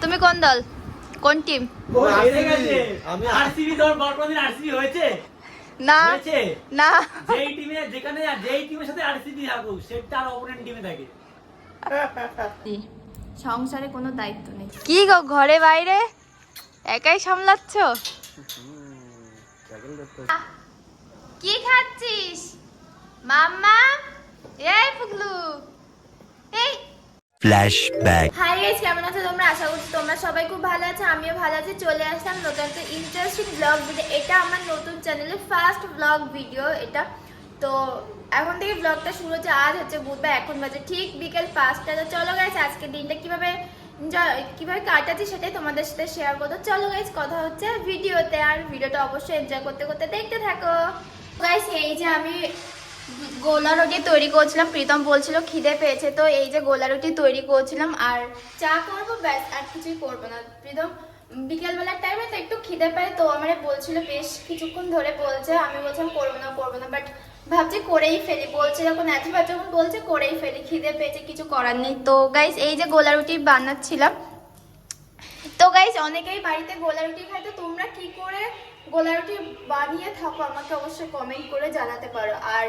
তুমি কোন দল, কোন টিম? আমি আরসিবি দল। বর্তমানে আরসিবি হয়েছে না হয়েছে না, যেই টিমে যেখানে যেই টিমের সাথে আরসিবি থাকুক সেটা আর অপোনেন্ট টিমে থাকে। সংসারে কোনো দায়িত্ব নেই। কি গো, ঘরে বাইরে একাই সামলাচ্ছ? কি খাচ্ছিস মাম্মা? এই ফুগলু, এই ফ্ল্যাশব্যাক। হাই গাইস, কেমন আছো তোমরা? আশা করছি তোমরা সবাই খুব ভালো আছো, আমিও ভালো আছি। চলে আসলাম নতুন একটা ইন্টারেস্টিং ব্লগ ভিডিও। এটা আমার নতুন চ্যানেলের ফার্স্ট ব্লগ ভিডিও এটা। তো এখন থেকে ব্লগটা শুরু হচ্ছে। আজ হচ্ছে বুধবার, এখন বাজে ঠিক বিকেল 5টা। তো চলো গাইস, আজকের দিনটা কিভাবে কাটাচ্ছি সেটাই তোমাদের সাথে শেয়ার করবো। চলো গাইস, কথা হচ্ছে ভিডিওতে। আর ভিডিওটা অবশ্যই এনজয় করতে করতে দেখতে থাকো গাইস। এই যে আমি গোলা রুটি তৈরি করছিলাম, প্রীতম বলছিল খিদে পেয়েছে, তো এই যে গোলা রুটি তৈরি করছিলাম আর চা করবো, ব্যাস আর কিছুই করবো না। প্রীতম বিকেলবেলার টাইমে তো একটু খিদে পায়, তো আমার বলছিল বেশ কিছুক্ষণ ধরে বলছে, আমি বলছিলাম করবো না, বাট ভাবছি করেই ফেলি। বলছে যখন এতবার যখন বলছে করেই ফেলি, খিদে পেয়েছে, কিছু করার নেই। তো গাইস, এই যে গোলা রুটি বানাচ্ছিলাম। তো গাইস, অনেকেই বাড়িতে গোলা রুটি খায়, তো তোমরা কি করে গোলা রুটি বানিয়ে থাকো আমাকে অবশ্যই কমেন্ট করে জানাতে পারো। আর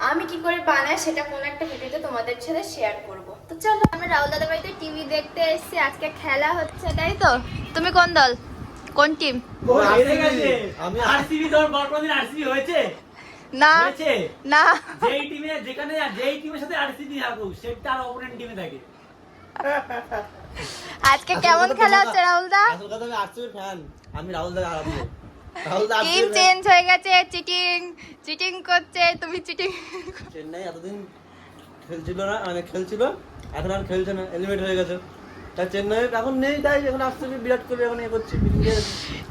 আমি কি করে বানাই সেটা কোনো একটা ভিডিওতে তোমাদের সাথে শেয়ার করব। তো চলো, আমরা রাহুল দাদার বাড়িতে টিভি দেখতে এসেছি, আজকে খেলা হচ্ছে, তাই তো? তুমি কোন দল, কোন টিম? আমি আরসিবি দল। বর্তমানে আরসিবি হয়েছে না হয়েছে না, যেই টিমে যেখানে যেই টিমের সাথে আরসিবি থাকুক সেটা আর অপোনেন্ট টিমে থাকে। আজকে কেমন খেলা হচ্ছে রাহুল দা? আসল কথা আমি আরসিবি ফ্যান, আমি রাহুল দাকে হারাবো। টিম চেঞ্জ হয়ে গেছে, চিটিং করছে, তুমি চিটিং। চেন্নাই এতদিন খেলছিল না, মানে খেলছিল, এখন আর খেলছে না, এলিমিনেট হয়ে গেছে। তাই চেন্নাই এখন নেই, তাই এখন আরসিবি বিরাট কোহলি এখন এ করছে,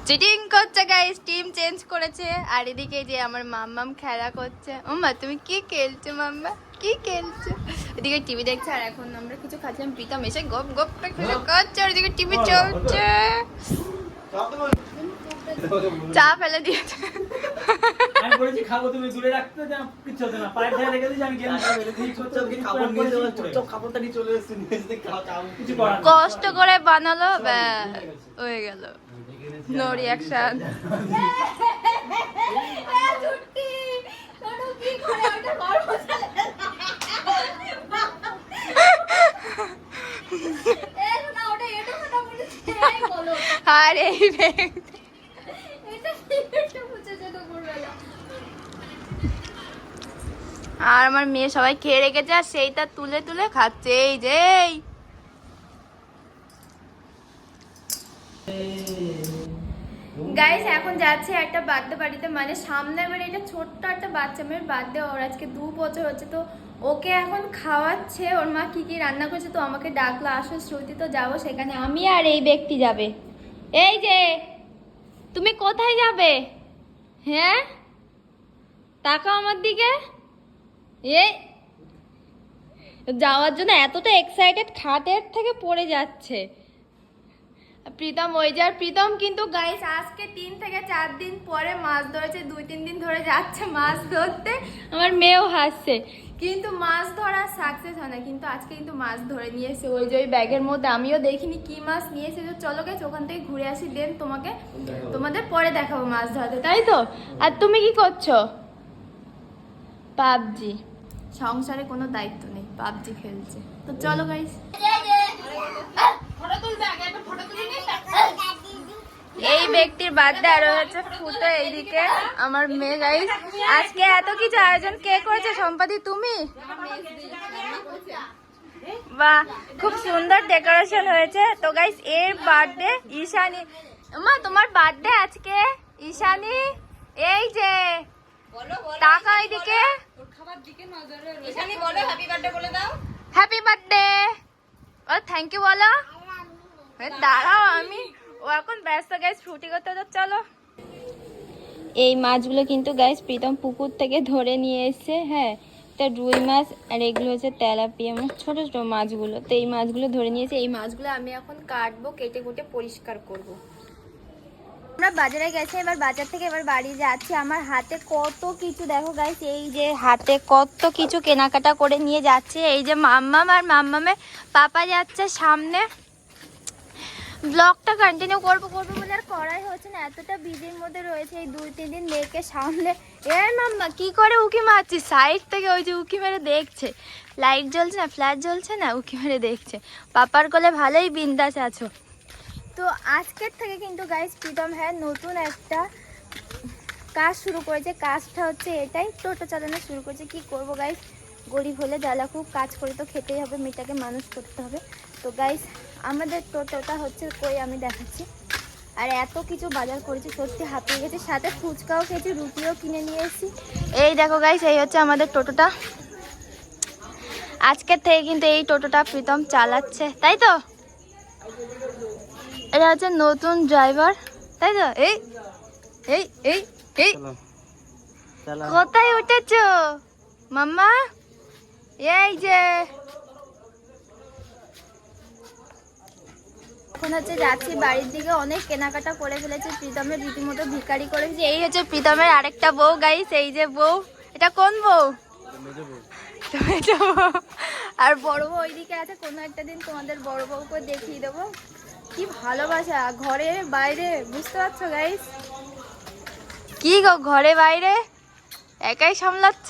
চিটিং করছে গাইস, টিম চেঞ্জ করেছে। আর এদিকে যে আমার মাম্মাম খেলা করছে। ওমা, তুমি কি খেলছো মাম্মা, কি খেলছো? এদিকে টিভি দেখছে, আর এখন আমরা কিছু খাচ্ছিলাম। প্রীতম এসে গপ গপ করে খাচ্ছে, আর এদিকে টিভি চলছে। চা ফেলে দিয়েছে। আমি বলেছি খাবো, তুমি দূরে রাখতে দাও, কিছু হতো না। পায়ের ধারে রেখে দিয়েছি, আমি গেম খেলে দিই। চুপচাপ কি খাবার নিয়ে যাওয়া, চুপচাপ খাবারটা নিয়ে চলে এসেছি, নিয়ে এসে কিছু করার নেই। কষ্ট করে বানালো, ব্যাস হয়ে গেল। No reaction. আর এই আর আমার মেয়ে সবাই খেয়ে রেখেছে, আর সেইটা তুলে তুলে খাচ্ছে। এই যে গাইস, এখন যাচ্ছে একটা বার্থডে বাড়িতে, মানে সামনের বাড়ি। এটা ছোট্ট একটা বাচ্চা মেয়ের বার্থডে, ওর আজকে 2 বছর হচ্ছে। তো ওকে এখন খাওয়াচ্ছে, ওর মা কি কি রান্না করছে। তো আমাকে ডাকলো, আসো শ্রুতি, তো যাবো সেখানে। আমি আর এই ব্যক্তি যাবে। এই যে, তুমি কোথায় যাবে? হ্যাঁ, তাকাও আমার দিকে। এ যাওয়ার জন্য এতটা এক্সাইটেড, খাটের থেকে পড়ে যাচ্ছে। প্রীতম ওই যে, আর প্রীতম কিন্তু গাইস আজকে 3 থেকে 4 দিন পরে মাছ ধরেছে। 2-3 দিন ধরে যাচ্ছে মাছ ধরতে। আমার মেয়েও হাসছে, কিন্তু মাছ ধরা সাকসেস হয় না। কিন্তু আজকে কিন্তু মাছ ধরে নিয়ে এসে, ওই যে ওই ব্যাগের মধ্যে। আমিও দেখিনি কি মাছ নিয়ে এসে। তো চলো গাইস, ওখান থেকে ঘুরে আসি, দেন তোমাদের পরে দেখাবো মাছ ধরতে, তাই তো? আর তুমি কি করছো? পাবজি। সংসারে কোনো দায়িত্ব নেই, পাবজি খেলছে। তো চলো গাইস, এই ব্যক্তির বার্থডে, আর হচ্ছে ফুটো এইদিকে আমার মেয়ে। গাইস, আজকে এত কিছু আয়োজন কে করেছে? সম্পাদি তুমি? বাহ, খুব সুন্দর ডেকোরেশন হয়েছে। তো গাইস, এর বার্থডে ঈশানী। মা, তোমার বার্থডে আজকে ঈশানী। এই যে টাকা এইদিকে, হ্যাপি বার্থডে। ও থ্যাংক ইউ বলো। দাঁড়াও, আমি ও এখন ব্যস্ত গাইস ফ্রুটি করতে। তো চলো, এই মাছগুলো কিন্তু গাইস প্রীতম পুকুর থেকে ধরে নিয়ে এসছে। হ্যাঁ, এটা রুই মাছ, আর এগুলো হচ্ছে তেলাপিয়া মাছ, ছোট ছোট মাছগুলো। তো এই মাছগুলো ধরে নিয়েছে। এই মাছগুলো আমি এখন কাটবো, কেটে কুটে পরিষ্কার করব। আমরা বাজারে গেছি, এবার বাজার থেকে এবার বাড়ি যাচ্ছি। আমার হাতে কত কিছু দেখো গাইস, এই যে হাতে কত কিছু কেনাকাটা করে নিয়ে যাচ্ছে। এই যে মাম্মাম আর মাম্মামের পাপা যাচ্ছে সামনে। ব্লগটা কন্টিনিউ করবো বলে আর করাই হচ্ছে না, এতটা বিজির মধ্যে রয়েছে এই 2-3 দিন মেয়েকে সামলে। মাম্মা কি করে উকি মারছি সাইড থেকে, ওই যে উকি মেরে দেখছে, লাইট জ্বলছে না, ফ্ল্যাশ জ্বলছে না, উকি মেরে দেখছে। পাপার কোলে ভালোই বিন্দাস আছো। তো আজকের থেকে কিন্তু গাইস প্রীতম হ্যাঁ নতুন একটা কাজ শুরু করেছে। কাজটা হচ্ছে এটাই, টোটো চালানো শুরু করেছে। কি করব গাইস, গরিব হলে জ্বালা, খুব কাজ করে তো খেতেই হবে, মেয়েটাকে মানুষ করতে হবে। তো গাইস আমাদের টোটোটা হচ্ছে কই আমি দেখাচ্ছি। আর এত কিছু বাজার করেছি, সত্যি হাঁপিয়ে গেছি, সাথে ফুচকাও খেয়েছি, রুটিও কিনে নিয়ে এসেছি। এই দেখো গাইস, এই হচ্ছে আমাদের টোটোটা। আজকের থেকে কিন্তু এই টোটোটা প্রীতম চালাচ্ছে, তাই তো? এটা হচ্ছে নতুন ড্রাইভার, তাই তো? এই এই এই এই কোথায় উঠেছো মাম্মা? এই যে এখন হচ্ছে যাচ্ছি বাড়ির দিকে, অনেক কেনাকাটা করে ফেলেছি, প্রীতমের রীতিমতো ভিখারি করেছি। এই হচ্ছে প্রীতমের আরেকটা বউ গাইস, এই যে বউ। এটা কোন বউ? মেজো বউ। আর বড় বউ ওইদিকে আছে, কোনো একটা দিন তোমাদের বড় বউকে দেখিয়ে দেবো। কি ভালোবাসা ঘরে বাইরে, বুঝতে পারছো গাইস? কি গো ঘরে বাইরে একাই সামলাচ্ছ?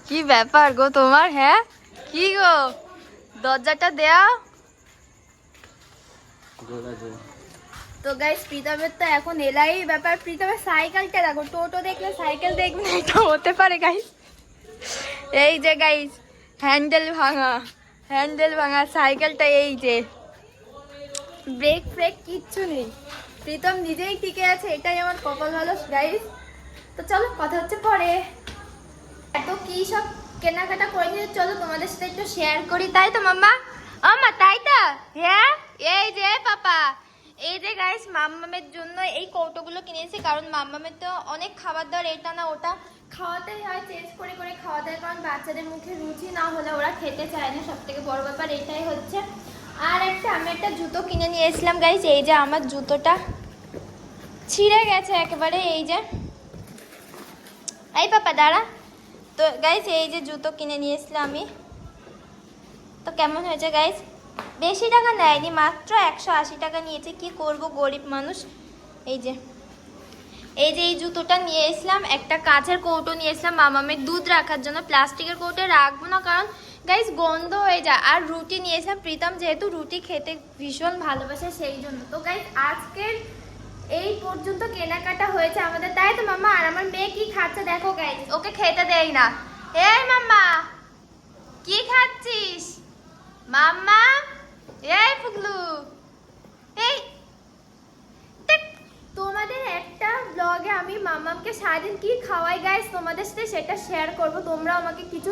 কি ব্যাপার গো তোমার? হ্যাঁ কি গো, দরজাটা দেয়া। তো গাইস প্রীতমের তো এখন এলাই ব্যাপার। প্রীতমের সাইকেলটা দেখো, টোটো দেখলে সাইকেল দেখবে না, এটা হতে পারে গাইস। এই যে গাইস হ্যান্ডেল ভাঙা সাইকেলটা, এই যে ব্রেক ফ্রেক কিচ্ছু নেই, প্রীতম নিজেই টিকে আছে, এটাই আমার কপাল ভালো গাইস। তো চলো কথা হচ্ছে পরে। এত কি সব কেনাকাটা করে নিয়ে, চলো তোমাদের সাথে একটু শেয়ার করি, তাই তো মাম্মা? আমা তাই তো? হ্যাঁ এই যে পাপা, এই যে গাইস মাম্মামের জন্য এই কৌটোগুলো কিনেছি, কারণ মাম্মামের তো অনেক খাবার দাবার এটা না ওটা খাওয়াতেই হয়, চেঞ্জ করে করে খাওয়াতে হয়, কারণ বাচ্চাদের মুখে রুচি না হলে ওরা খেতে চায় না, সব থেকে বড় ব্যাপার এটাই হচ্ছে। আর আমি একটা জুতো কিনে নিয়ে এসেছিলাম গাইস, এই যে আমার জুতোটা ছিঁড়ে গেছে একেবারে, এই যে। এই পাপা দাঁড়া। তো গাইস এই যে জুতো কিনে নিয়ে এসেছিলাম আমি, তো কেমন হয়েছে গাইস? বেশি টাকা নেয়নি, মাত্র 180 টাকা নিয়েছে। কি করব গরিব মানুষ। এই যে এই জুতোটা নিয়ে এসলাম, একটা কাঁচের কৌটো নিয়ে এসলাম মামামের দুধ রাখার জন্য। প্লাস্টিকের কৌটো রাখবো না, কারণ গাইস গন্ধ হয়ে যায়। আর রুটি নিয়ে এসলাম, প্রীতম যেহেতু রুটি খেতে ভীষণ ভালোবাসে সেই জন্য। তো গাইস আজকের এই পর্যন্ত কেনাকাটা হয়েছে আমাদের, তাই তো মাম্মা? আর আমার মেয়ে কি খাচ্ছে দেখো গাইস, ওকে খেতে দেই না। এই মাম্মা কি খাচ্ছিস? মাম্মা এই পুগলু, এই তোমাদের একটা ব্লগে আমি মামামকে সারাদিন কি খাওয়াই গাইস তোমাদের সাথে সেটা শেয়ার করব। তোমরা আমাকে কিছু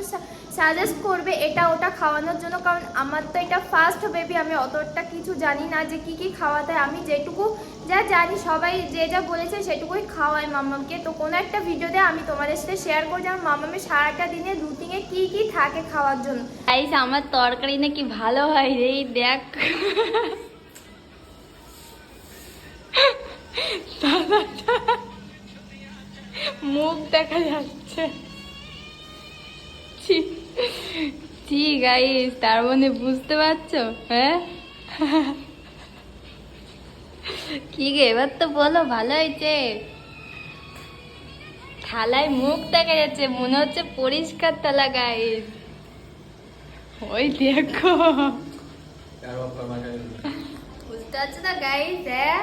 সাজেস্ট করবে এটা ওটা খাওয়ানোর জন্য, কারণ আমার তো এটা ফার্স্ট বেবি, আমি অতটা কিছু জানি না যে কি কি খাওয়াতে হয়। আমি যেটুকু যা জানি সবাই যে যা বলেছে সেটুকুই খাওয়াই মামামকে। তো কোনো একটা ভিডিওতে আমি তোমাদের সাথে শেয়ার করছি আমার মামামের সারাটা দিনে রুটিনে কি কি থাকে খাওয়ার জন্য। গাইস আমার তরকারি নাকি ভালো হয় রে, দেখ মুখ দেখা যাচ্ছে। ঠিক গাইস, তার মানে বুঝতে পারছো? হ্যাঁ কি গে এবার তো বলো ভালো হয়েছে? থালায় মুখ দেখা যাচ্ছে, মনে হচ্ছে পরিষ্কার থালা গাইস। ওই দেখো বুঝতে পারছো না গাইস? হ্যাঁ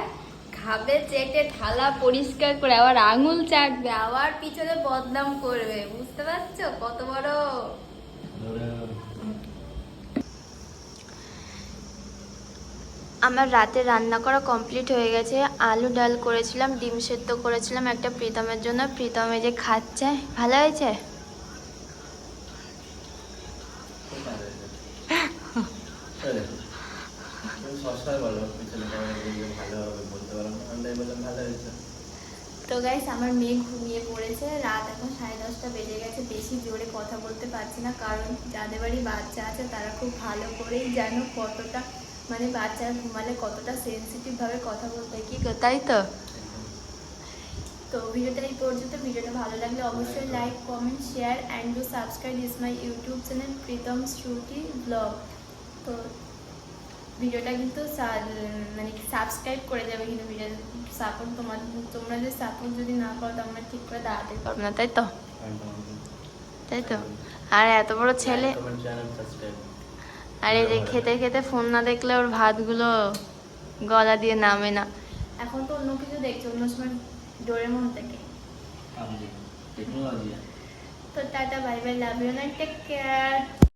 খাবে চেটে থালা পরিষ্কার করে, আবার আঙুল চাটবে, আবার পিছনে বদনাম করবে, বুঝতে পারছো কত বড়। আমার রাতে রান্না করা কমপ্লিট হয়ে গেছে। আলু ডাল করেছিলাম, ডিম সেদ্ধ করেছিলাম একটা প্রীতমের জন্য। প্রীতম এই যে খাচ্ছে। ভালো হয়েছে? তো গাইস আমার মেয়ে ঘুমিয়ে পড়েছে, রাত এখন 10:30 বেজে গেছে। বেশি জোরে কথা বলতে পারছি না, কারণ যাদের বাড়ি বাচ্চা আছে তারা খুব ভালো করেই জানো কতটা মানে বাচ্চারা ঘুমালে কতটা সেন্সিটিভভাবে কথা বলতে হয়, কি তাই তো? তো ভিডিওটা এই পর্যন্ত। ভিডিওটা ভালো লাগলে অবশ্যই like comment share and do subscribe this my YouTube channel Pritam Shruti blog. তো ভিডিওটা কিন্তু মানে সাবস্ক্রাইব করে যাবে, কিন্তু ভিডিও সাপোর্ট তোমরা যে সাপোর্ট যদি না করো তো আমরা ঠিক করে দাঁড়াতে পারবো না, তাই তো? তাই তো। আর এত বড় ছেলে, আর এই যে খেতে খেতে ফোন না দেখলে ওর ভাতগুলো গলা দিয়ে নামে না। এখন তো অন্য কিছু দেখছে, অন্য সময় ডোরেমন থেকে। টেকনোলজি। তো tata, bye bye, love you, take care.